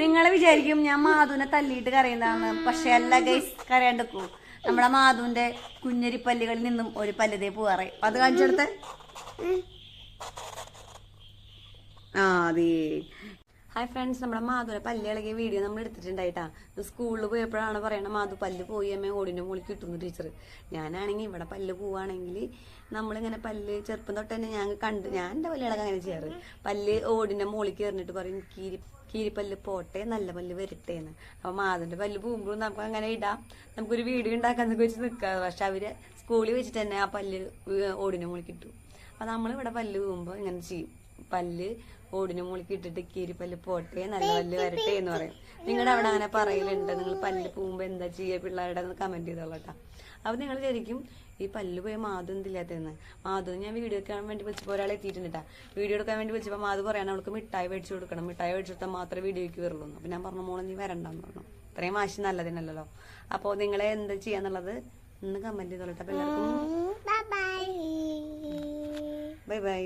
നിങ്ങള് വിചാരിക്കും ഞാൻ മാധുവിനെ തല്ലിയിട്ട് കരയുന്നതാണ്. പക്ഷെ അല്ല ഗൈസ്, കരയാണ്ടിക്കൂ. നമ്മുടെ മാധുവിന്റെ കുഞ്ഞരിപ്പല്ലുകളിൽ നിന്നും ഒരു പല്ലുതേ പോവാറേ. അത് കാണിച്ചെടുത്ത്. അതെ. ഹായ് ഫ്രണ്ട്സ്, നമ്മുടെ മാധുവിനെ പല്ല് ഇളകിയ വീഡിയോ നമ്മൾ എടുത്തിട്ടുണ്ടായിട്ടാ. സ്കൂളിൽ പോയപ്പോഴാണ് പറയണത്, മാധു പല്ല് പോയി അമ്മ ഓടിന്റെ മുകളിൽ കിട്ടുന്നു ടീച്ചർ. ഞാനാണെങ്കിൽ ഇവിടെ പല്ല് പോവാണെങ്കിൽ നമ്മളിങ്ങനെ പല്ല് ചെറുപ്പം തൊട്ട് തന്നെ ഞാൻ എൻ്റെ പല്ലുകളൊക്കെ അങ്ങനെ ചെയ്യാറ്. പല്ല് ഓടിന്റെ മുകളിൽ കയറിഞ്ഞിട്ട് പറയും കീരിപ്പല്ല് പോട്ടെ, നല്ല പല്ല് വരട്ടെ എന്ന്. അപ്പൊ മാധുവിന്റെ പല്ല് പോകുമ്പോഴും നമുക്ക് അങ്ങനെ ഇടാം, നമുക്കൊരു വീഡിയോ ഉണ്ടാക്കാന്നൊക്കെ വെച്ച് നിൽക്കാറ്. പക്ഷെ അവര് സ്കൂളിൽ വെച്ചിട്ട് തന്നെ ആ പല്ല് ഓടിന്റെ മുകളിൽ കിട്ടും. അപ്പൊ നമ്മളിവിടെ പല്ല് പോകുമ്പോൾ ഇങ്ങനെ ചെയ്യും. പല്ല് ഓടിന് മുകളിൽ ഇട്ടിട്ട് കീരിപ്പല്ല് പോട്ടെ, നല്ല പല്ല് വരട്ടെ എന്ന് പറയും. നിങ്ങളുടെ അവിടെ അങ്ങനെ പറയലുണ്ട്? നിങ്ങൾ പല്ല് പോകുമ്പോ എന്താ ചെയ്യുക പിള്ളേരുടെ കമന്റ് ചെയ്തോളട്ടാ. അപ്പൊ നിങ്ങൾ ശരിക്കും ഈ പല്ല് പോയ മാധു എന്തില്ലാത്തതെന്ന്. മാധു ഞാൻ വീഡിയോ എടുക്കാൻ വേണ്ടി വിളിച്ചപ്പോൾ ഒരാൾ എത്തിയിട്ടുണ്ടാ. വീഡിയോ എടുക്കാൻ വേണ്ടി വിളിച്ചപ്പോൾ മാധു പറയണം അവൾക്ക് മിഠായി മേടിച്ചു കൊടുക്കണം, മിഠായി മേടിച്ചെടുത്താൽ മാത്രമേ വീഡിയോയ്ക്ക് വരുള്ളൂ. അപ്പൊ ഞാൻ പറഞ്ഞു, മോളെ നീ വരണ്ടെന്ന് പറഞ്ഞു. ഇത്രയും വാശി നല്ലതിനല്ലോ. അപ്പോൾ നിങ്ങളെ എന്ത് ചെയ്യാന്നുള്ളത് ഒന്ന് കമന്റ് ചെയ്തോളട്ടെ. അപ്പൊ എല്ലാവർക്കും ബൈ ബൈ.